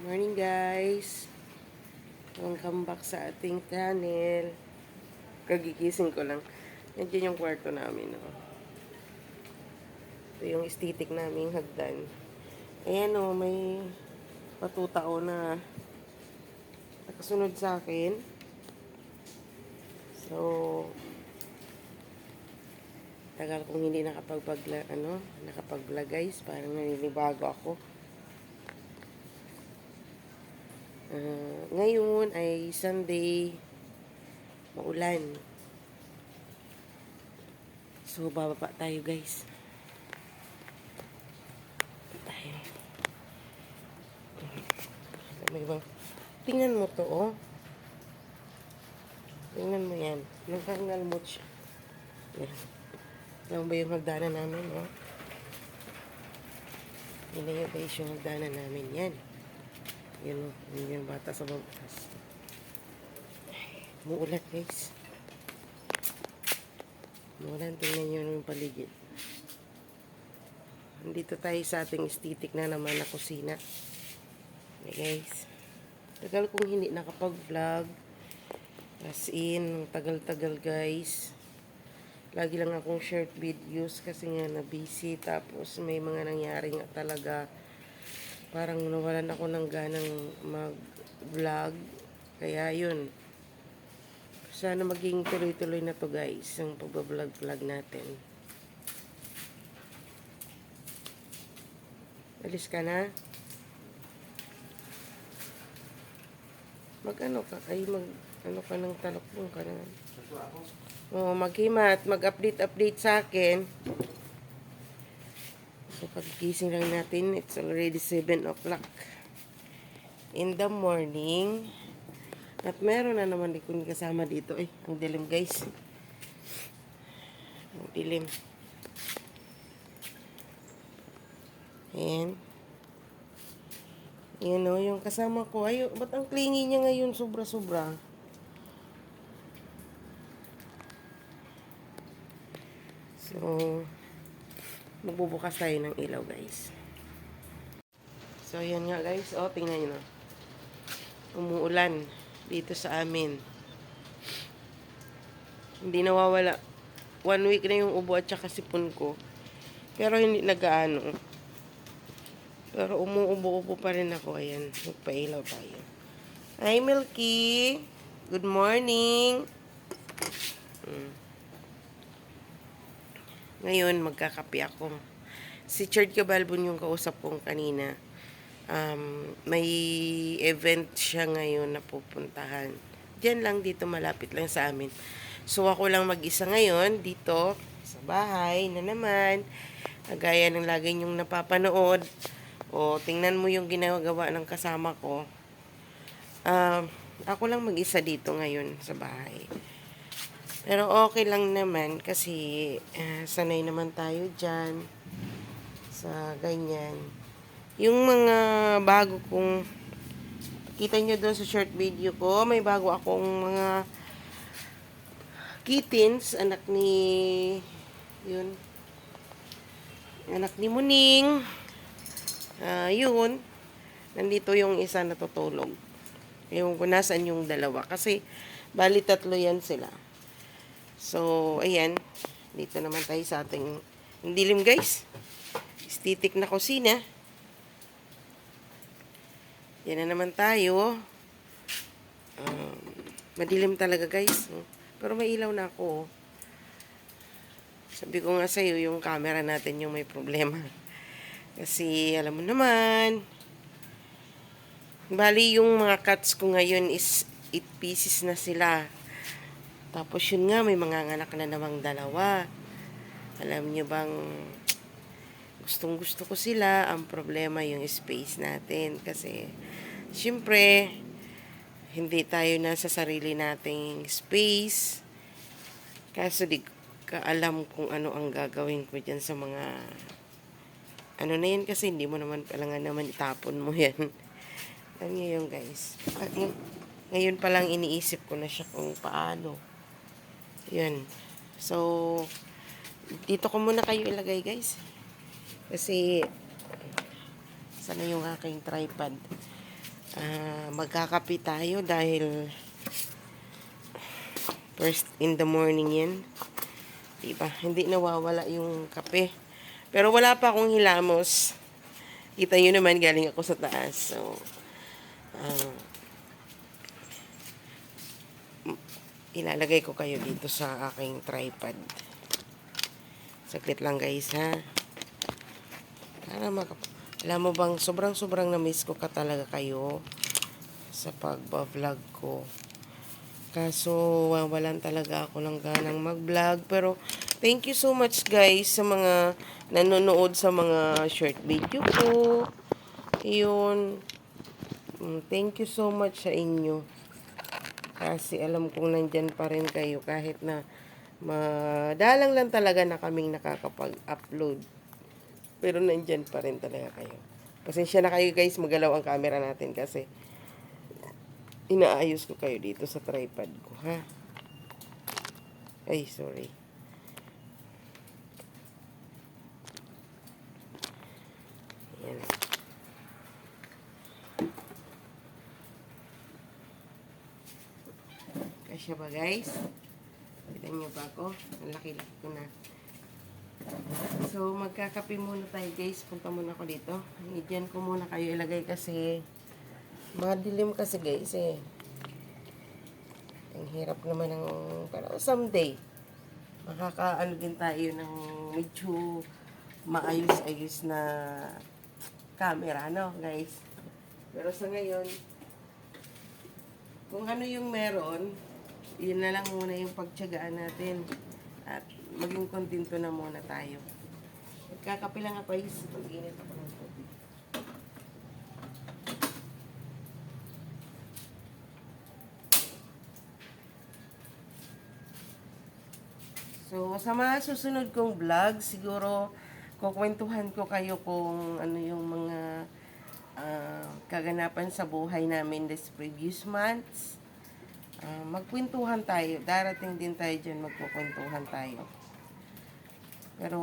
Morning guys! Welcome back sa ating channel. Kagigising ko lang. Nandiyan yung kwarto namin. Oh. Ito yung aesthetic namin hagdan. Ayan o, may patutao na nakasunod sa akin. So, tagal kong hindi nakapag-vlog guys. Parang naninibago ako. Ngayon ay Sunday, maulan. So, bababa tayo guys. Tayo. May bang... Tingnan mo to, oh. Tingnan mo yan. Nagkangalmot siya. Yan. Yan ba yung hagdanan namin, oh? Yan na yung guys yung hagdanan namin. Yan. Yan, oh. Yan yung bata sa babas. Muulan, guys. Muulan. Tingnan nyo yung paligid. Nandito tayo sa ating aesthetic na naman na kusina. Okay, guys. Tagal kong hindi nakapag-vlog. As in, tagal-tagal guys. Lagi lang akong short videos kasi nga na-busy. Tapos may mga nangyari nga talaga. Parang nawalan ako ng ganang mag-vlog. Kaya yun. Sana maging tuloy-tuloy na to guys. Ang pag-vlog natin. Alis ka na? Mag-ano ka? Ano ka ng talokbong ka na? Oo, maghimat. Mag-update sa akin. So, pagkising lang natin, it's already 7 o'clock in the morning. At meron na naman din kasama dito. Ang dilim guys. Ang dilim. Ayan. Yan o, yung kasama ko. Ay, ba't ang clingy niya ngayon sobra-sobra? So, magbubukas tayo ng ilaw guys. So, yan nga guys. O, tingnan nyo na. Umuulan dito sa amin. Hindi nawawala. 1 week na yung ubo at saka sipon ko. Pero hindi nagaano. Pero umuubo-ubo pa rin ako. Ayan, magpailaw tayo. Hi, Milky! Good morning! Ngayon, magkakape ako. Si Chard Cabalbon yung kausap kong kanina. May event siya ngayon na pupuntahan. Diyan lang, dito malapit lang sa amin. So, ako lang mag-isa ngayon dito sa bahay na naman. Gaya ng lagi niyong napapanood. O, tingnan mo yung ginagawa ng kasama ko. Ako lang mag-isa dito ngayon sa bahay. Pero okay lang naman kasi sanay naman tayo dyan sa ganyan. Yung mga bago kong kita nyo doon sa short video ko, may bago akong mga kittens, anak ni Muning. Yun, nandito yung isa natutulog. Yung kung nasaan yung dalawa. Kasi, bali 3 yan sila. So, ayan. Dito naman tayo sa ating dilim guys. Aesthetic na kusina. Yan na naman tayo. Madilim talaga guys. Pero may ilaw na ako. Sabi ko nga sa'yo, yung camera natin yung may problema. Kasi, alam mo naman, bali yung mga cats ko ngayon is 8 pieces na sila. Tapos yun nga, may mga anak na namang 2. Alam nyo bang, gustong gusto ko sila. Ang problema yung space natin. Kasi, syempre, hindi tayo nasa sarili nating space. Kaso di ka alam kung ano ang gagawin ko dyan sa mga ano na yan kasi hindi mo naman kailangan naman itapon mo yan. Alam niyo yun guys. At ngayon pa lang iniisip ko na siya kung paano. Yun. So, dito ko muna kayo ilagay guys. Kasi, sana yung aking tripod. Magkakape tayo dahil first in the morning yan. Diba? Hindi nawawala yung kape. Pero wala pa akong hilamos. Kita nyo naman, galing ako sa taas. So, ilalagay ko kayo dito sa aking tripod. Saglit lang guys ha. Para alam mo bang, sobrang na-miss ko ka talaga kayo sa pagba-vlog ko. Kaso, wawalan talaga ako ng ganang mag-vlog. Pero, thank you so much guys sa mga nanonood sa mga short video ko. Yun. Thank you so much sa inyo. Kasi alam kong nandyan pa rin kayo kahit na madalang lang talaga na kaming nakakapag-upload. Pero nandyan pa rin talaga kayo. Pasensya na kayo guys, magalaw ang camera natin kasi inaayos ko kayo dito sa tripod ko, ha? Ay, sorry. Ayan. Kasya ba guys? Kita nyo ba ako? Ang laki-laki ko na. So, magkakape muna tayo guys. Punta muna ako dito. Diyan ko muna kayo ilagay kasi madilim kasi guys eh. Ang hirap naman ng, pero someday, makakaano din tayo ng medyo maayos-ayos na camera, no guys? Pero sa ngayon, kung ano yung meron, yun na lang muna yung pagtiyagaan natin. At maging kontento na muna tayo. Magkakape lang ako guys. Pag-init ako ng kopi. So, sa mga susunod kong vlog, siguro kukwentuhan ko kayo kung ano yung mga kaganapan sa buhay namin this previous months. Magkwentuhan tayo. Darating din tayo dyan, magkukwentuhan tayo. Pero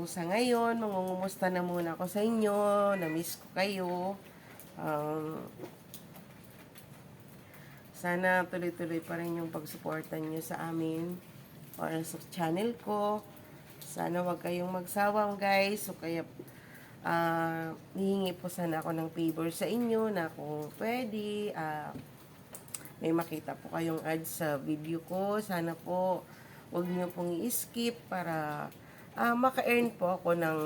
sa ngayon, mangungumusta na muna ako sa inyo. Na-miss ko kayo. Sana tuloy-tuloy pa rin yung pagsuportan nyo sa amin or sa channel ko. Sana wag kayong magsawang guys. So kaya hihingi po sana ako ng favor sa inyo na kung pwede may makita po kayong ads sa video ko. Sana po wag niyo pong i-skip para maka-earn po ako ng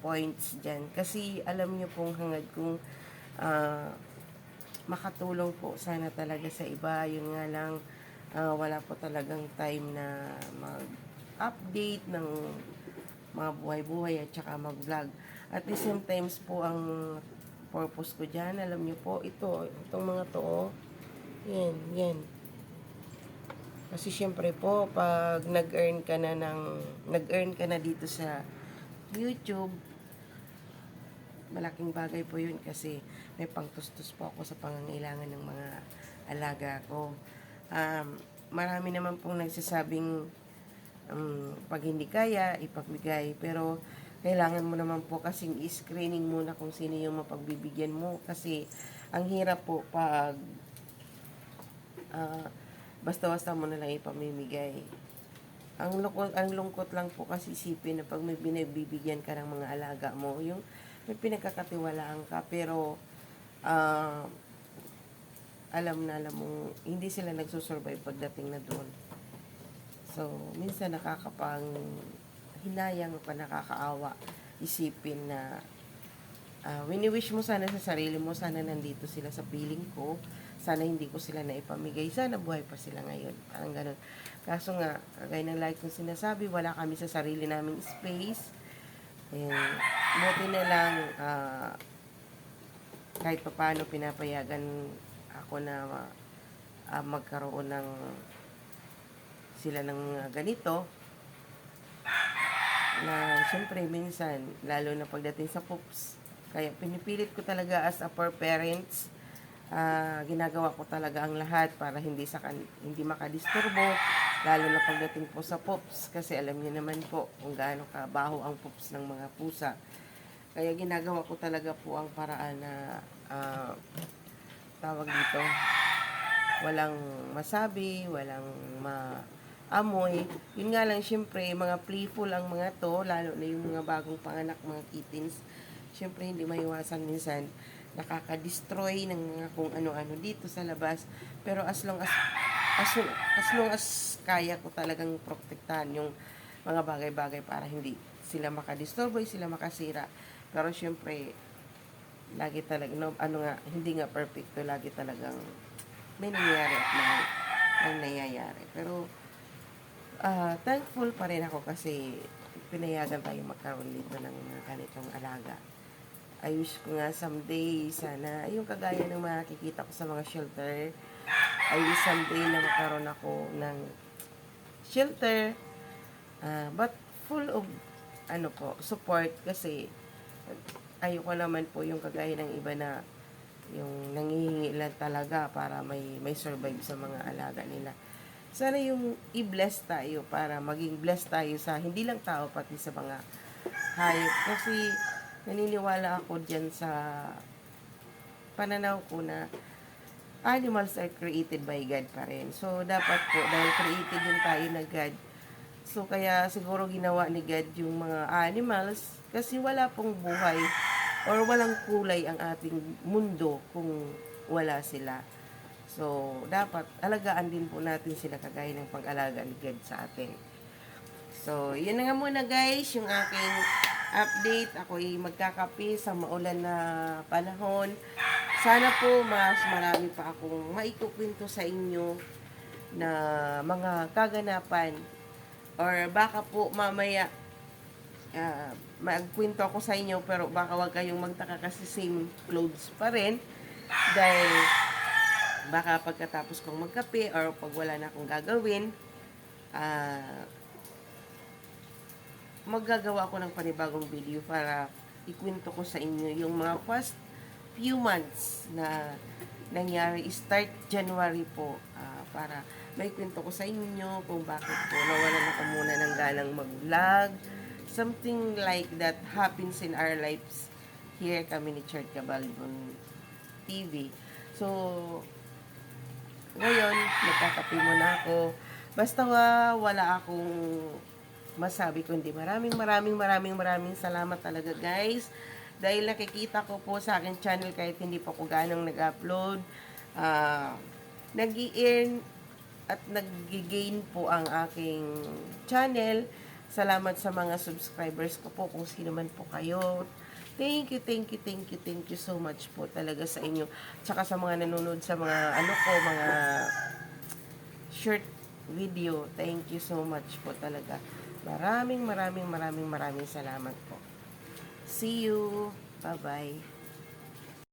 points dyan. Kasi alam niyo pong hangad kong makatulong po sana talaga sa iba. Yun nga lang, wala po talagang time na mag-update ng mga buhay-buhay at saka mag-vlog. At the same times po, ang purpose ko dyan, alam niyo po, itong mga to, yan. Kasi syempre po, pag nag-earn ka na dito sa YouTube, malaking bagay po yun kasi may pangtustos po ako sa pangangailangan ng mga alaga ko. Marami naman pong nagsasabing pag hindi kaya, ipagbigay. Pero kailangan mo naman po kasing i-screening muna kung sino yung mapagbibigyan mo. Kasi ang hirap po pag basta-basta mo na lang ipamimigay. Ang lungkot lang po kasi isipin na pag may binibigyan ka ng mga alaga mo, yung may pinagkakatiwalaan ka, pero alam mo, hindi sila nagsusurvive pagdating na doon. So, minsan hinayang pa, nakakaawa isipin na wini-wish mo sana sa sarili mo, sana nandito sila sa piling ko, sana hindi ko sila naipamigay, sana buhay pa sila ngayon, parang ganun. Kaso nga, kagaya ng like kong sinasabi, wala kami sa sarili naming space. Ayan, buti na lang kahit pa paano pinapayagan ako na magkaroon ng sila ng ganito, na syempre minsan, lalo na pagdating sa pups, kaya pinipilit ko talaga as a poor parents, ginagawa ko talaga ang lahat para hindi makadisturbo, lalo na pagdating po sa pups, kasi alam niyo naman po kung gaano kabaho ang pups ng mga pusa. Kaya ginagawa ko talaga po ang paraan na tawag dito, walang masabi, walang maamoy. Yun nga lang, syempre, mga playful ang mga to, lalo na yung mga bagong panganak, mga kittens. Syempre, hindi maiwasan minsan, nakaka-destroy ng mga kung ano-ano dito sa labas. Pero as long as kaya ko talagang protektahan yung mga bagay-bagay para hindi sila makadisturbo, sila makasira. Pero syempre, lagi talaga, no, ano nga, hindi nga perfecto, lagi talagang may nangyayari at may nangyayari. Pero, thankful pa rin ako kasi pinayagan tayo magkaroon dito ng mga ganitong alaga. I wish ko nga someday, sana, yung kagaya ng makikita ko sa mga shelter, I wish someday na magkaroon ako ng shelter, but full of, support kasi ayoko naman po yung kagaya ng iba na yung nangihingi lang talaga para may survive sa mga alaga nila. Sana yung i-bless tayo para maging blessed tayo sa hindi lang tao pati sa mga hayop. Kasi naniniwala ako dyan sa pananaw ko na animals are created by God pa rin. So, dapat po, dahil created din tayo na God, so kaya siguro ginawa ni God yung mga animals kasi wala pong buhay or walang kulay ang ating mundo kung wala sila. So, dapat alagaan din po natin sila kagaya ng pag-alaga ni God sa atin. So, yun na nga muna guys, yung aking update. Ako'y magkakape sa maulan na panahon. Sana po mas marami pa akong maikukwento sa inyo na mga kaganapan or baka po mamaya magkwento ako sa inyo pero baka wag kayong magtaka kasi same clothes pa rin dahil baka pagkatapos kong magkape or pag wala na akong gagawin, maggagawa ako ng panibagong video para ikwento ko sa inyo yung mga past few months na nangyari. Start January po, para may kwento ko sa inyo kung bakit po nawalan ako muna ng ganang mag-vlog. Something like that happens in our lives here kami ni Church Cabalbon TV. So, ngayon, magkakape muna ako. Basta wala akong masabi kundi maraming salamat talaga guys. Dahil nakikita ko po sa akin channel kahit hindi pa ko ganong nag-upload, nag-i-earn at nag-gain po ang aking channel. Salamat sa mga subscribers ko po kung sino man po kayo. Thank you so much po talaga sa inyo. Tsaka sa mga nanonood sa mga mga short video. Thank you so much po talaga. Maraming salamat po. See you. Bye-bye.